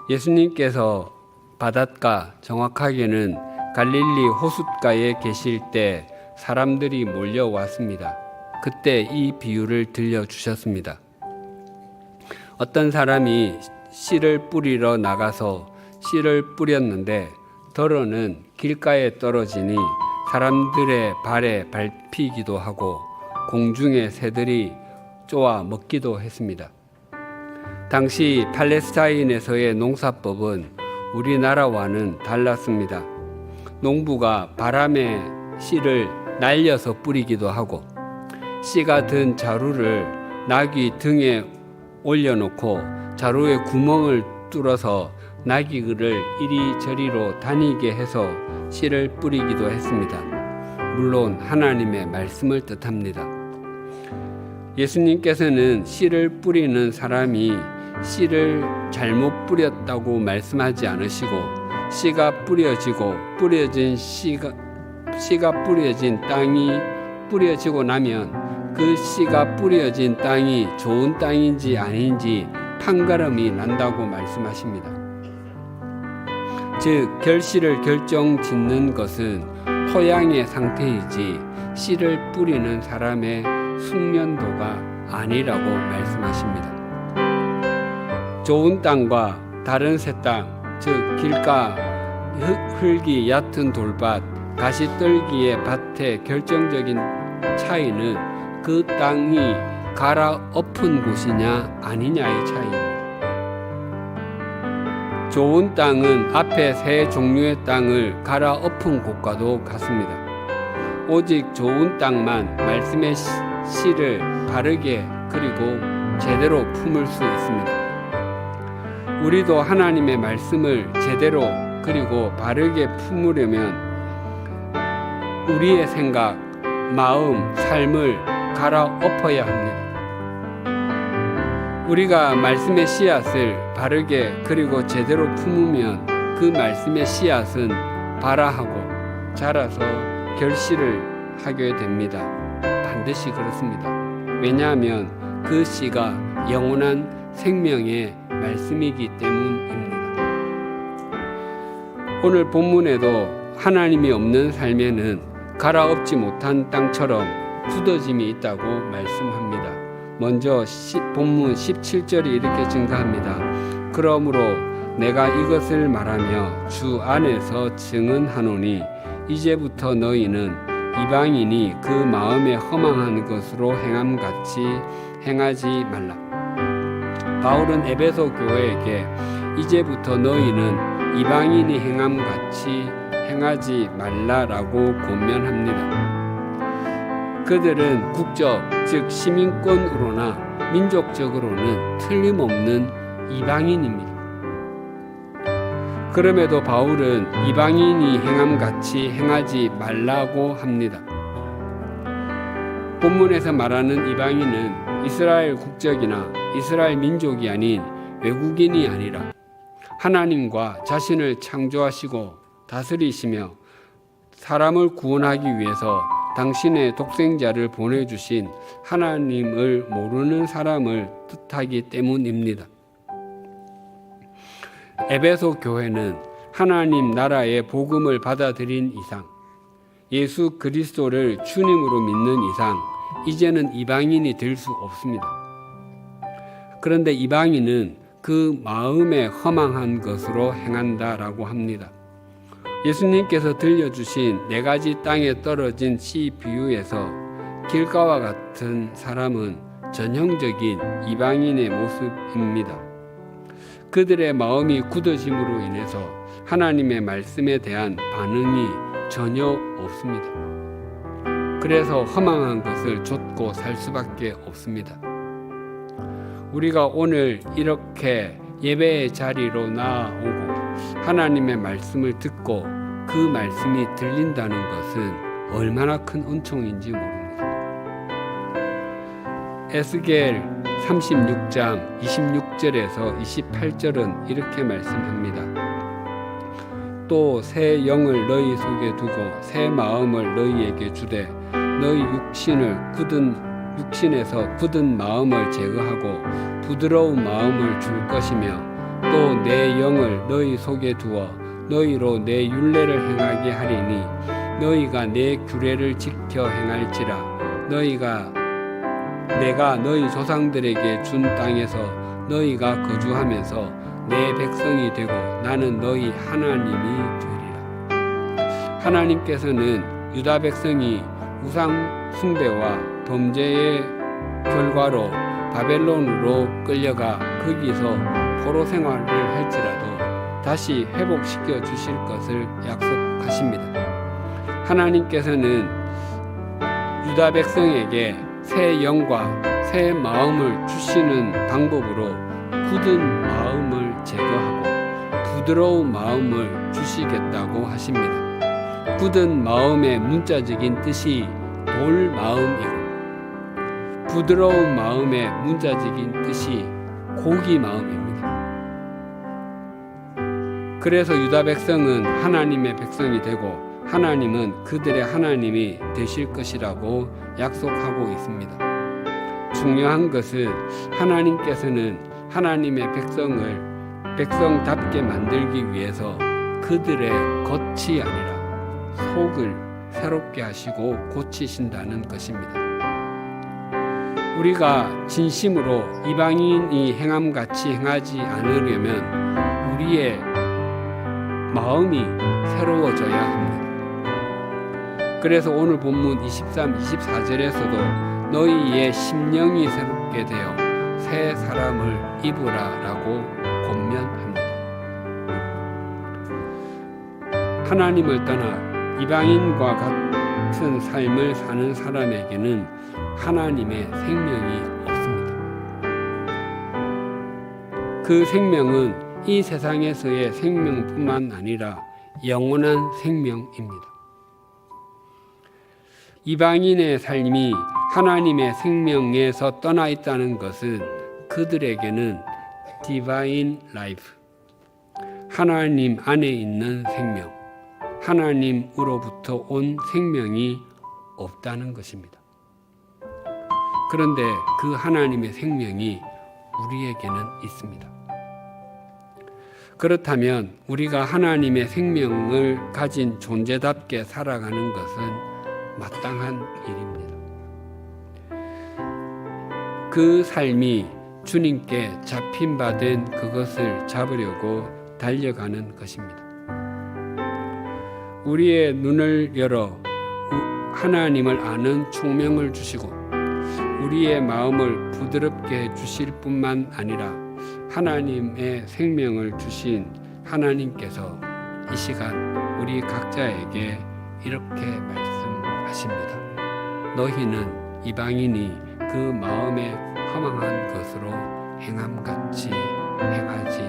예수님께서 바닷가, 정확하게는 갈릴리 호숫가에 계실 때 사람들이 몰려왔습니다. 그때 이 비유를 들려주셨습니다. 어떤 사람이 씨를 뿌리러 나가서 씨를 뿌렸는데 덜어는 길가에 떨어지니 사람들의 발에 밟히기도 하고 공중의 새들이 쪼아 먹기도 했습니다. 당시 팔레스타인에서의 농사법은 우리나라와는 달랐습니다. 농부가 바람에 씨를 날려서 뿌리기도 하고 씨가 든 자루를 나귀 등에 올려놓고 자루에 구멍을 뚫어서 나귀를 이리저리로 다니게 해서 씨를 뿌리기도 했습니다. 물론 하나님의 말씀을 뜻합니다. 예수님께서는 씨를 뿌리는 사람이 씨를 잘못 뿌렸다고 말씀하지 않으시고 씨가 뿌려지고 씨가 뿌려진 땅이 뿌려지고 나면 그 씨가 뿌려진 땅이 좋은 땅인지 아닌지 판가름이 난다고 말씀하십니다. 즉 결실을 결정짓는 것은 토양의 상태이지 씨를 뿌리는 사람의 숙련도가 아니라고 말씀하십니다. 좋은 땅과 다른 새 땅, 즉 길가, 흙이 얕은 돌밭, 가시떨기의 밭의 결정적인 차이는 그 땅이 갈아엎은 곳이냐 아니냐의 차이입니다. 좋은 땅은 앞에 세 종류의 땅을 갈아엎은 곳과도 같습니다. 오직 좋은 땅만 말씀의 씨를 바르게 그리고 제대로 품을 수 있습니다. 우리도 하나님의 말씀을 제대로 그리고 바르게 품으려면 우리의 생각, 마음, 삶을 갈아엎어야 합니다. 우리가 말씀의 씨앗을 바르게 그리고 제대로 품으면 그 말씀의 씨앗은 발아하고 자라서 결실을 하게 됩니다. 반드시 그렇습니다. 왜냐하면 그 씨가 영원한 생명의 말씀이기 때문입니다. 오늘 본문에도 하나님이 없는 삶에는 갈아엎지 못한 땅처럼 굳어짐이 있다고 말씀합니다. 먼저 본문 17절이 이렇게 증가합니다. 그러므로 내가 이것을 말하며 주 안에서 증언하노니 이제부터 너희는 이방인이 그 마음에 허망한 것으로 행함같이 행하지 말라. 바울은 에베소 교회에게 이제부터 너희는 이방인이 행함같이 행하지 말라라고 권면합니다. 그들은 국적, 즉 시민권으로나 민족적으로는 틀림없는 이방인입니다. 그럼에도 바울은 이방인이 행함같이 행하지 말라고 합니다. 본문에서 말하는 이방인은 이스라엘 국적이나 이스라엘 민족이 아닌 외국인이 아니라 하나님과 자신을 창조하시고 다스리시며 사람을 구원하기 위해서 당신의 독생자를 보내주신 하나님을 모르는 사람을 뜻하기 때문입니다. 에베소 교회는 하나님 나라의 복음을 받아들인 이상, 예수 그리스도를 주님으로 믿는 이상 이제는 이방인이 될 수 없습니다. 그런데 이방인은 그 마음에 허망한 것으로 행한다라고 합니다. 예수님께서 들려주신 4가지 땅에 떨어진 씨 비유에서 길가와 같은 사람은 전형적인 이방인의 모습입니다. 그들의 마음이 굳어짐으로 인해서 하나님의 말씀에 대한 반응이 전혀 없습니다. 그래서 허망한 것을 좇고 살 수밖에 없습니다. 우리가 오늘 이렇게 예배의 자리로 나아오고 하나님의 말씀을 듣고 그 말씀이 들린다는 것은 얼마나 큰 은총인지 모릅니다. 에스겔 36장 26절에서 28절은 이렇게 말씀합니다. 또 새 영을 너희 속에 두고 새 마음을 너희에게 주되 너희 육신에서 굳은 마음을 제거하고 부드러운 마음을 줄 것이며 또 내 영을 너희 속에 두어 너희로 내 율례를 행하게 하리니 너희가 내 규례를 지켜 행할지라. 내가 너희 조상들에게 준 땅에서 너희가 거주하면서 내 백성이 되고 나는 너희 하나님이 되리라. 하나님께서는 유다 백성이 우상 숭배와 범죄의 결과로 바벨론으로 끌려가 거기서 포로 생활을 할지라도 다시 회복시켜 주실 것을 약속하십니다. 하나님께서는 유다 백성에게 새 영과 새 마음을 주시는 방법으로 굳은 마음을 제거하고 부드러운 마음을 주시겠다고 하십니다. 굳은 마음의 문자적인 뜻이 돌 마음이고 부드러운 마음의 문자적인 뜻이 고기 마음입니다. 그래서 유다 백성은 하나님의 백성이 되고 하나님은 그들의 하나님이 되실 것이라고 약속하고 있습니다. 중요한 것은 하나님께서는 하나님의 백성을 백성답게 만들기 위해서 그들의 겉이 아니라 속을 새롭게 하시고 고치신다는 것입니다. 우리가 진심으로 이방인이 행함같이 행하지 않으려면 우리의 마음이 새로워져야 합니다. 그래서 오늘 본문 23, 24절에서도 너희의 심령이 새롭게 되어 새 사람을 입으라 라고 권면합니다. 하나님을 떠나 이방인과 같은 삶을 사는 사람에게는 하나님의 생명이 없습니다. 그 생명은 이 세상에서의 생명뿐만 아니라 영원한 생명입니다. 이방인의 삶이 하나님의 생명에서 떠나 있다는 것은 그들에게는 Divine Life, 하나님 안에 있는 생명, 하나님으로부터 온 생명이 없다는 것입니다. 그런데 그 하나님의 생명이 우리에게는 있습니다. 그렇다면 우리가 하나님의 생명을 가진 존재답게 살아가는 것은 마땅한 일입니다. 그 삶이 주님께 잡힌 바 된 그것을 잡으려고 달려가는 것입니다. 우리의 눈을 열어 하나님을 아는 총명을 주시고 우리의 마음을 부드럽게 해주실 뿐만 아니라 하나님의 생명을 주신 하나님께서 이 시간 우리 각자에게 이렇게 말씀하십니다. 너희는 이방인이 그 마음에 허망한 것으로 행함같이 행하지